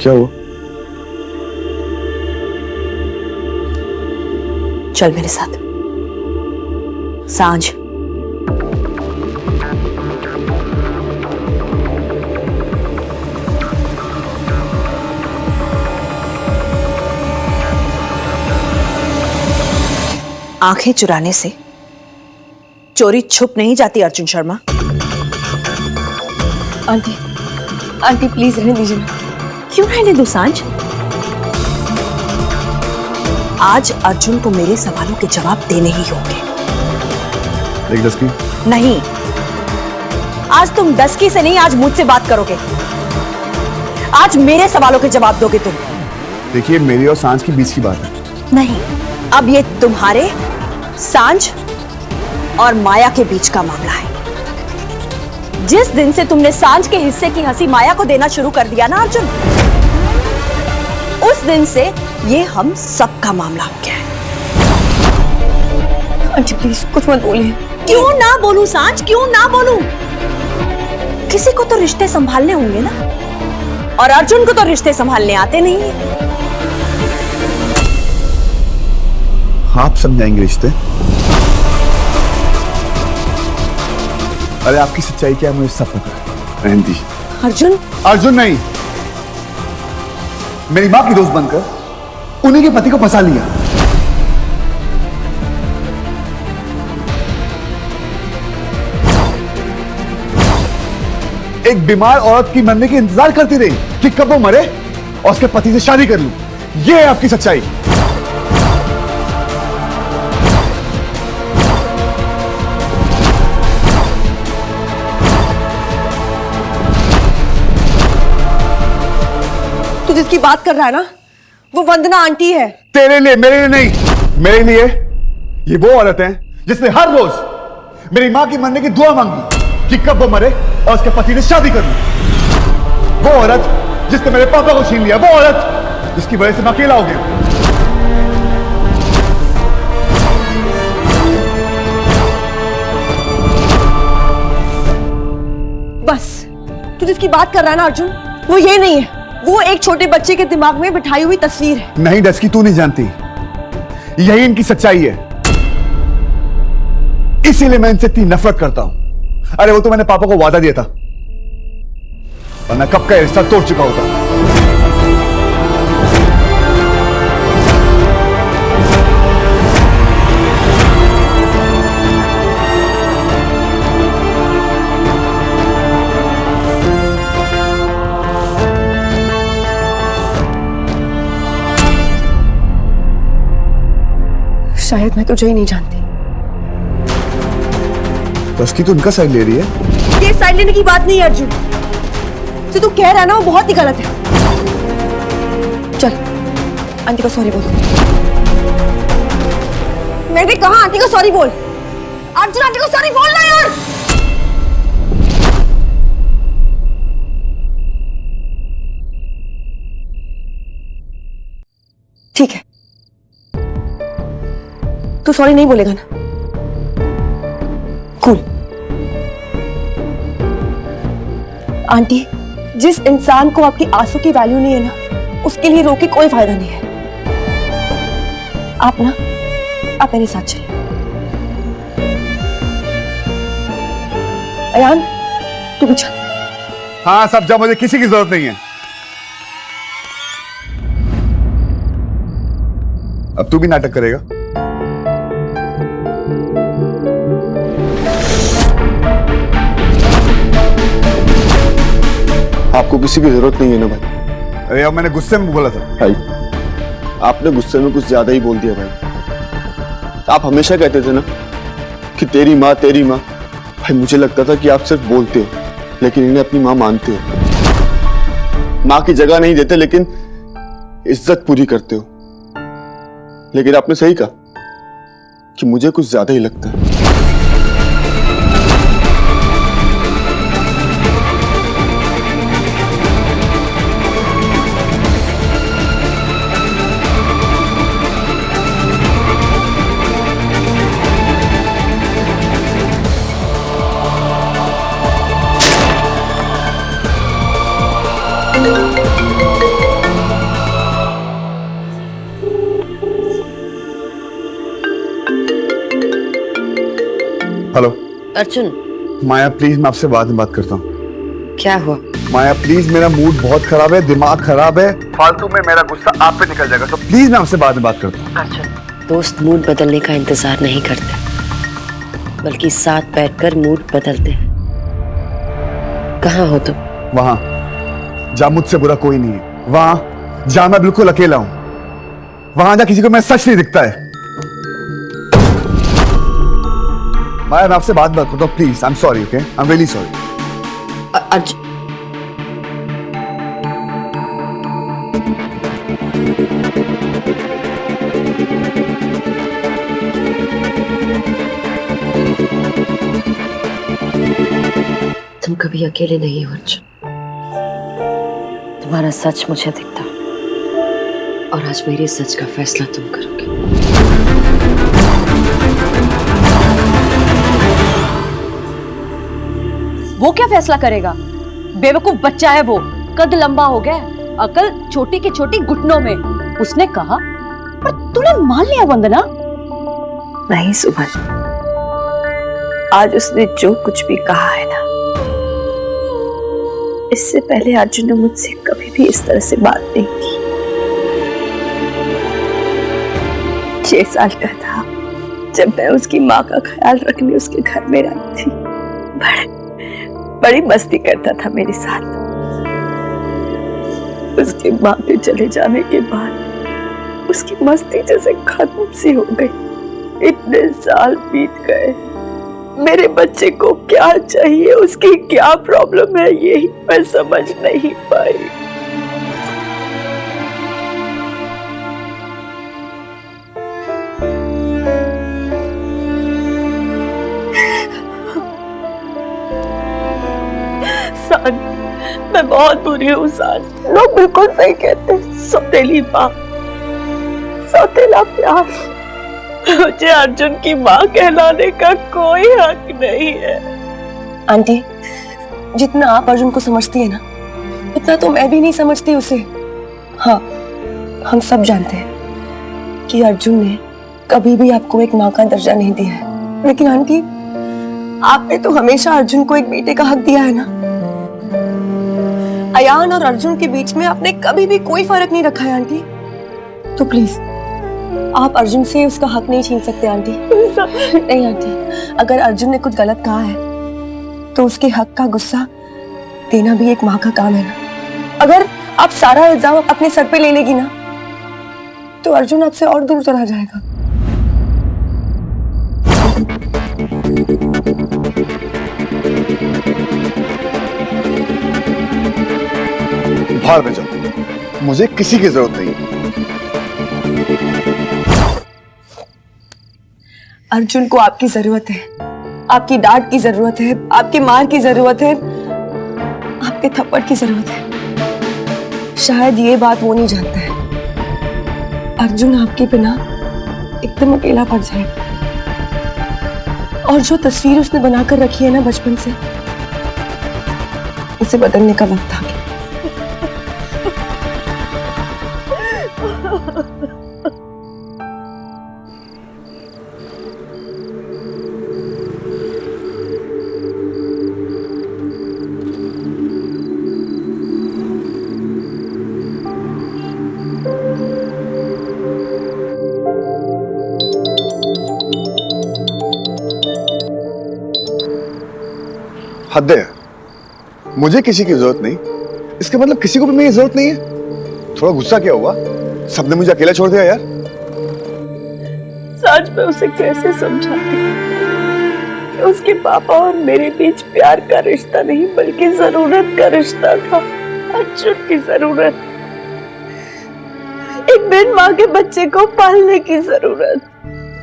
क्या हुआ? चल मेरे साथ। सांझ आंखें चुराने से चोरी छुप नहीं जाती अर्जुन शर्मा। आंटी प्लीज रहने दीजिए ना। क्यों रहने दो सांझ? आज अर्जुन को मेरे सवालों के जवाब देने ही होंगे। एक दस की? नहीं, आज तुम डस्की से नहीं, आज मुझसे बात करोगे। आज मेरे सवालों के जवाब दोगे तुम। देखिए, मेरी और सांझ के बीच की बात है। नहीं, अब ये तुम्हारे, सांझ और माया के बीच का मामला है। जिस दिन से तुमने सांझ के हिस्से की हंसी माया को देना शुरू कर दिया ना अर्जुन, उस दिन से ये हम सबका मामला हो गया है। आंटी प्लीज कुछ मत बोलिए। क्यों ना बोलूं सांझ, क्यों ना बोलूं? किसी को तो रिश्ते संभालने होंगे ना, और अर्जुन को तो रिश्ते संभालने आते नहीं है। आप समझाएंगे रिश्ते? अरे आपकी सच्चाई क्या है मुझे सब पता है। रहने दीजिए। अर्जुन नहीं, मेरी मां की दोस्त बनकर उन्हीं के पति को फंसा लिया। एक बीमार औरत की मरने की इंतजार करती रही कि कब वो मरे और उसके पति से शादी कर लूं। ये है आपकी सच्चाई। तू जिसकी बात कर रहा है ना, वो वंदना आंटी है। तेरे लिए, मेरे लिए नहीं। मेरे लिए ये वो औरत है जिसने हर रोज मेरी मां की मरने की दुआ मांगी कि कब वो मरे और उसके पति ने शादी कर ली। वो औरत जिसने मेरे पापा को छीन लिया, वो औरत जिसकी वजह से मैं अकेला हो गया। बस, तू जिसकी बात कर रहा है ना अर्जुन, वो ये नहीं है। वो एक छोटे बच्चे के दिमाग में बिठाई हुई तस्वीर है। नहीं डस्की, तू नहीं जानती। यही इनकी सच्चाई है, इसीलिए मैं इनसे इतनी नफरत करता हूं। अरे वो तो मैंने पापा को वादा दिया था वरना कब का ये रिश्ता तोड़ चुका होता। शायद मैं तुझे ही नहीं जानती। तस्की तो उनका साइड ले रही है। ये साइड लेने की बात नहीं है अर्जुन, जो तू कह रहा है ना वो बहुत ही गलत है। चल आंटी को सॉरी बोल। मैंने कहा आंटी को सॉरी बोल। अर्जुन आंटी को सॉरी बोल ना यार। ठीक है, तू सॉरी नहीं बोलेगा ना? कूल। आंटी, जिस इंसान को आपकी आंसू की वैल्यू नहीं है ना, उसके लिए रो के कोई फायदा नहीं है। आप मेरे साथ चलिए। अयान, तू भी चल। हाँ सब जा, मुझे किसी की जरूरत नहीं है। अब तू भी नाटक करेगा? आपको किसी की जरूरत नहीं है ना भाई? अरे यार मैंने गुस्से में बोला था। भाई आपने गुस्से में कुछ ज्यादा ही बोल दिया भाई। आप हमेशा कहते थे ना कि तेरी माँ तेरी माँ। भाई मुझे लगता था कि आप सिर्फ बोलते हो, लेकिन इन्हें अपनी माँ मानते हो। माँ की जगह नहीं देते, लेकिन इज्जत पूरी करते हो। लेकिन आपने सही कहा कि मुझे कुछ ज्यादा ही लगता है। हेलो अर्जुन, माया प्लीज, मैं आपसे बाद में बात करता हूँ। क्या हुआ? माया प्लीज, मेरा मूड बहुत खराब है, दिमाग खराब है, फालतू में मेरा गुस्सा आप पे निकल जाएगा, तो प्लीज मैं आपसे बाद में बात करता हूँ। अर्जुन, दोस्त मूड बदलने का इंतजार नहीं करते, बल्कि साथ बैठकर मूड बदलते हैं। कहाँ हो तुम? वहां जहां मुझसे बुरा कोई नहीं है, वहां जहां मैं बिल्कुल अकेला हूं, वहां जहां किसी को मैं सच नहीं दिखता है। माया मैं आपसे बात करता हूँ please. I am sorry, okay? I am really sorry. Arjun, तुम कभी अकेले नहीं हो अर्जुन। तुम्हारा सच मुझे दिखता, और आज मेरे सच का फैसला तुम करोगे। वो क्या फैसला करेगा? बेवकूफ बच्चा है वो, कद लंबा हो गया, अकल छोटी की छोटी घुटनों में। उसने कहा, पर तूने मान लिया वंदना? नहीं सुमन, आज उसने जो कुछ भी कहा है ना, इससे पहले अर्जुन ने मुझसे कभी भी इस तरह से बात नहीं की। 6 साल का था जब मैं उसकी माँ का ख्याल रखने उसके घर में आई थी। बड़ी मस्ती करता था मेरे साथ। उसके माँ के चले जाने के बाद उसकी मस्ती जैसे खत्म सी हो गई। इतने साल बीत गए, मेरे बच्चे को क्या चाहिए, उसकी क्या प्रॉब्लम है, यही मैं समझ नहीं पाई। सान, मैं बहुत बुरी हूँ सान। लोग बिल्कुल सही कहते हैं, सौतेली माँ, सौतेला प्यार। मुझे अर्जुन की माँ कहलाने का कोई हक नहीं है। आंटी, जितना आप अर्जुन को समझती है ना, उतना तो मैं भी नहीं समझती उसे। हाँ, हम सब जानते हैं कि अर्जुन ने कभी भी आपको एक माँ का दर्जा नहीं दिया है, लेकिन आंटी आपने तो हमेशा अर्जुन को एक बेटे का हक दिया है ना। अयान और अर्जुन के बीच में आपने कभी भी कोई फर्क नहीं रखा है आंटी। तो प्लीज आप अर्जुन से उसका हक नहीं छीन सकते आंटी। नहीं आंटी, अगर अर्जुन ने कुछ गलत कहा है तो उसके हक का गुस्सा देना भी एक माँ का काम है ना। अगर आप सारा इल्जाम अपने सर पे ले लेगी ना तो अर्जुन आपसे और दूर चला जाएगा। बाहर में जाओ, मुझे किसी की जरूरत नहीं है। अर्जुन को आपकी जरूरत है, आपकी डांट की जरूरत है, आपकी मार की जरूरत है, आपके थप्पड़ की जरूरत है। शायद ये बात वो नहीं जानता है, अर्जुन आपके बिना एकदम अकेला पड़ जाएगा। और जो तस्वीर उसने बनाकर रखी है ना बचपन से, उसे बदलने का वक्त आ गया। हद है, मुझे किसी की जरूरत नहीं, इसका मतलब किसी को भी मेरी जरूरत नहीं है। थोड़ा गुस्सा क्या हुआ, सबने मुझे अकेला छोड़ दिया यार। साँझ में उसे कैसे समझाती कि उसके पापा और मेरे बीच प्यार का रिश्ता नहीं बल्कि जरूरत का रिश्ता था। अर्जुन की जरूरत, एक बिन माँ के बच्चे को पालने की जरूरत,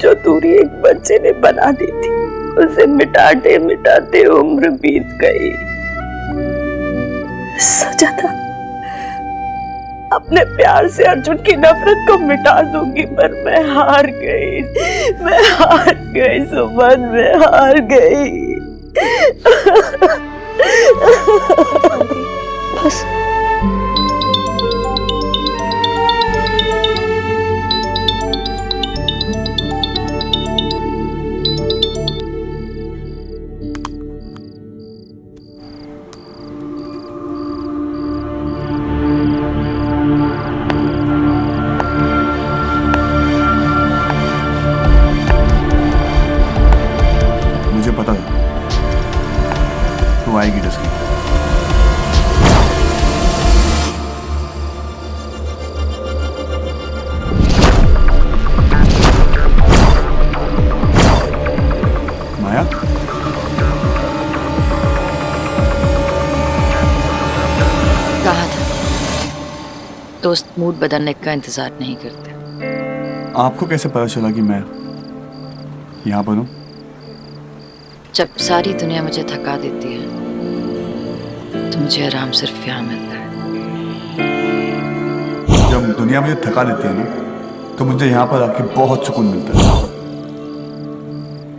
जो दूरी एक बच्चे ने बना दी थी, उसे मिटाते मिटाते उम्र बीत गई। सोचा था अपने प्यार से अर्जुन की नफरत को मिटा दूंगी, पर मैं हार गई, मैं हार गई सुमन, मैं हार गई। बस मुझे पता था तू आएगी जसकी। माया, कहा था दोस्त मूड बदलने का इंतजार नहीं करते। आपको कैसे पता चला कि मैं यहाँ पर हूँ? जब सारी दुनिया मुझे थका देती है तो मुझे आराम सिर्फ यहाँ मिलता है। जब दुनिया मुझे थका देती है ना तो मुझे यहाँ पर आके बहुत सुकून मिलता है।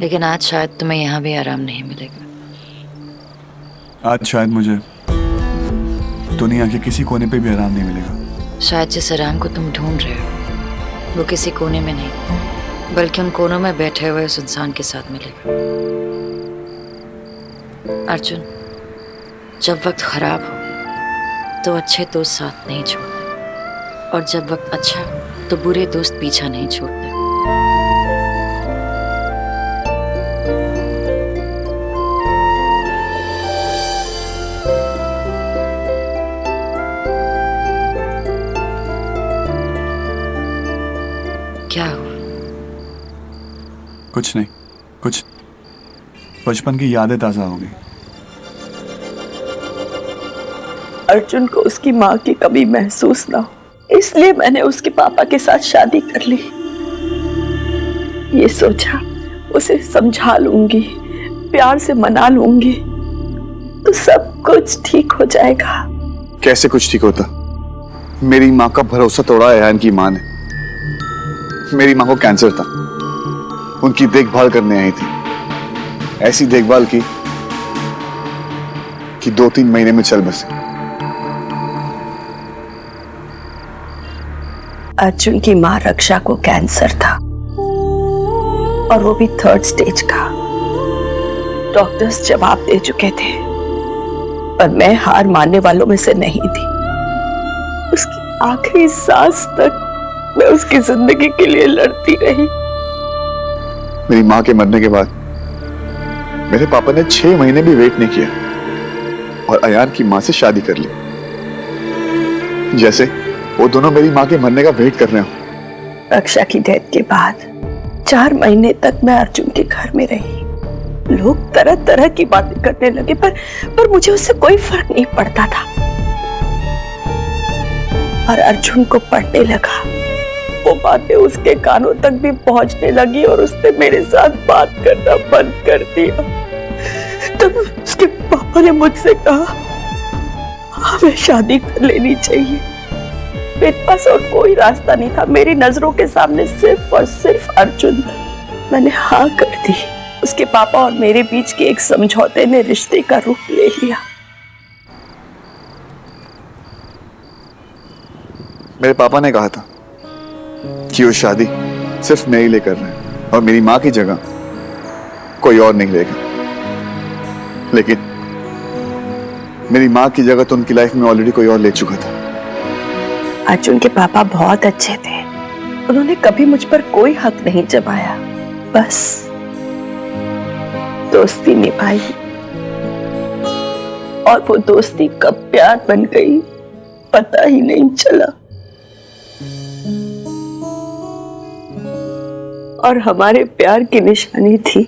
लेकिन आज शायद तुम्हें यहाँ भी आराम नहीं मिलेगा। आज शायद मुझे दुनिया के किसी कोने पे भी आराम नहीं मिलेगा। शायद जिस आराम को तुम ढूंढ रहे हो वो किसी कोने में नहीं बल्कि उन कोनों में बैठे हुए उस इंसान के साथ मिलेगा। अर्जुन, जब वक्त खराब हो तो अच्छे दोस्त साथ नहीं छोड़ते, और जब वक्त अच्छा हो तो बुरे दोस्त पीछा नहीं छोड़ते। क्या हुआ? कुछ नहीं, कुछ बचपन की यादें ताजा हो गई। अर्जुन को उसकी माँ की कमी महसूस ना हो, इसलिए मैंने उसके पापा के साथ शादी कर ली। ये सोचा उसे समझा लूंगी, प्यार से मना लूंगी तो सब कुछ ठीक हो जाएगा। कैसे कुछ ठीक होता? मेरी माँ का भरोसा तोड़ा है इनकी माँ ने। मेरी माँ को कैंसर था, उनकी देखभाल करने आई थी। ऐसी देखभाल की कि 2-3 महीने में चल बसे। अर्जुन की माँ रक्षा को कैंसर था और वो भी 3rd स्टेज का। डॉक्टर्स जवाब दे चुके थे, पर मैं हार मानने वालों में से नहीं थी। उसकी आखिरी सांस तक मैं उसकी जिंदगी के लिए लड़ती रही। मेरी माँ के मरने के बाद मेरे पापा ने 6 महीने भी वेट नहीं किया और अयान की माँ से शादी कर ली, जैसे वो दोनों मेरी माँ के मरने का वेट कर रहे हो। रक्षा की डेथ के बाद 4 महीने तक मैं अर्जुन के घर में रही। लोग तरह तरह की बातें करने लगे, पर मुझे उससे कोई फर्क नहीं पड़ता था। और अर्जुन को पड़ने लगा, वो बातें उसके कानों तक भी पहुंचने लगी और उसने मेरे साथ बात करना बंद कर दिया। तब उसके पापा ने मुझसे कहा हमें शादी कर लेनी चाहिए। मेरे पास और कोई रास्ता नहीं था, मेरी नजरों के सामने सिर्फ और सिर्फ अर्जुन था। मैंने हाँ कर दी। उसके पापा और मेरे बीच के एक समझौते ने रिश्ते का रूप ले लिया। मेरे पापा ने कहा था कि वो शादी सिर्फ मेरे लिए कर रहे हैं और मेरी माँ की जगह कोई और नहीं लेगा, लेकिन मेरी माँ की जगह तो उनकी लाइफ में ऑलरेडी कोई और ले चुका था। अर्जुन के पापा बहुत अच्छे थे, उन्होंने कभी मुझ पर कोई हक नहीं जमाया, बस दोस्ती निभाई। और वो दोस्ती कब प्यार बन गई पता ही नहीं चला। और हमारे प्यार की निशानी थी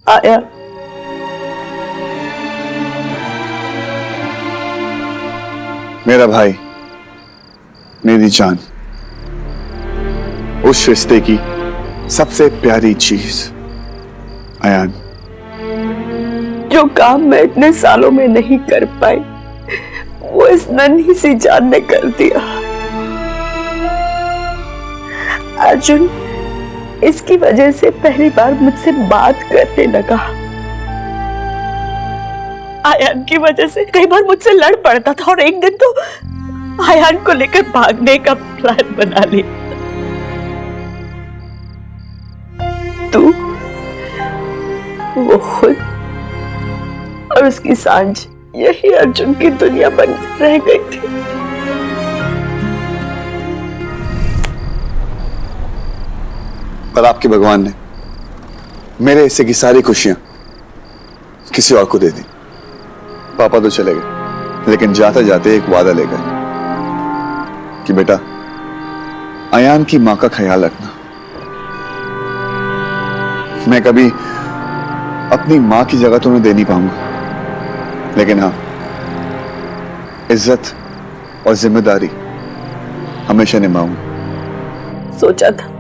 आया। मेरा भाई, मेरी जान, उस रिश्ते की सबसे प्यारी चीज अयान। जो काम मैं इतने सालों में नहीं कर पाई वो इस नन्ही सी जान ने कर दिया। अर्जुन इसकी वजह से पहली बार मुझसे बात करने लगा। आयान की वजह से कई बार मुझसे लड़ पड़ता था और एक दिन तो आयान को लेकर भागने का प्लान बना लिया। तू, वो खुद और उसकी सांझ, यही अर्जुन की दुनिया बन रह गई थी। पर आपके भगवान ने मेरे हिस्से की सारी खुशियां किसी और को दे दी। पापा तो चले गए, लेकिन जाते जाते एक वादा ले गए कि बेटा अयान की मां का ख्याल रखना। मैं कभी अपनी मां की जगह तुम्हें दे नहीं पाऊंगा, लेकिन हाँ, इज्जत और जिम्मेदारी हमेशा निभाऊंगा। सोचा था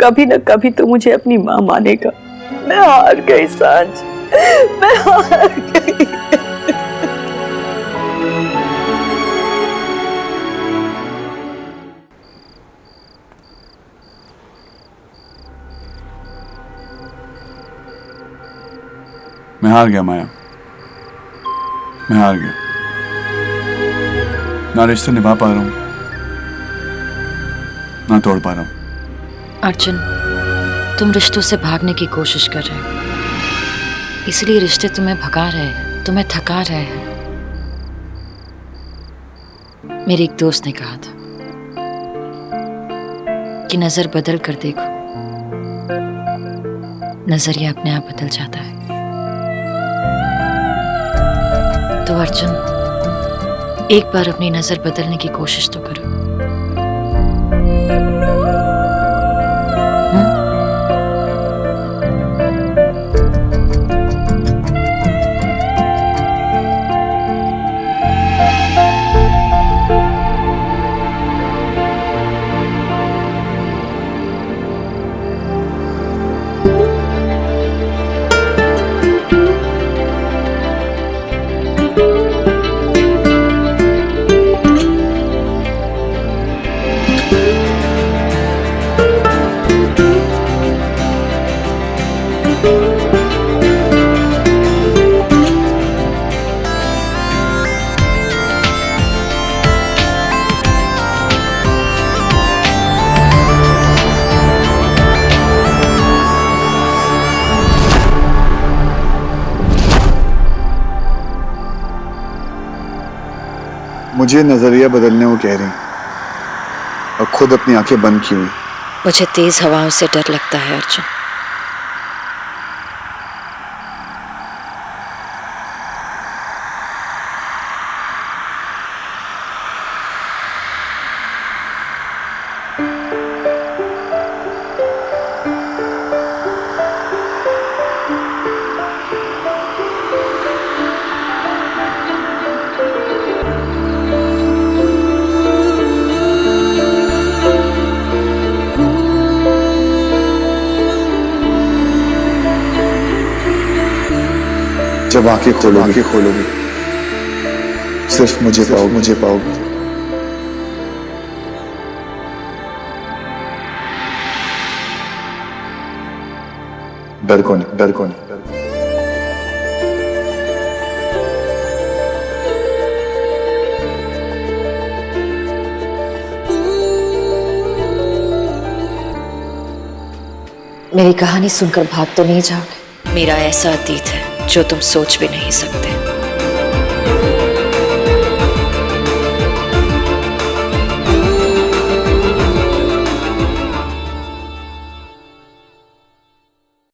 कभी न कभी तो मुझे अपनी मां मानेगा। मैं हार गई सांझ, मैं हार गई। मैं हार गया माया, मैं हार गया। ना रिश्ता निभा पा रहा हूं, ना तोड़ पा रहा हूं। अर्जुन, तुम रिश्तों से भागने की कोशिश कर रहे हो, इसलिए रिश्ते तुम्हें भगा रहे हैं, तुम्हें थका रहे हैं। मेरे एक दोस्त ने कहा था कि नजर बदल कर देखो, नजरिया अपने आप बदल जाता है। तो अर्जुन, एक बार अपनी नजर बदलने की कोशिश तो करो। मुझे नजरिया बदलने को कह रही और खुद अपनी आंखें बंद की हुई। मुझे तेज हवाओं से डर लगता है अर्जुन। जब आंखें खोलोगी सिर्फ मुझे पाओगे। डर को नहीं। मेरी कहानी सुनकर भाग तो नहीं जाओगे? मेरा ऐसा अतीत है जो तुम सोच भी नहीं सकते।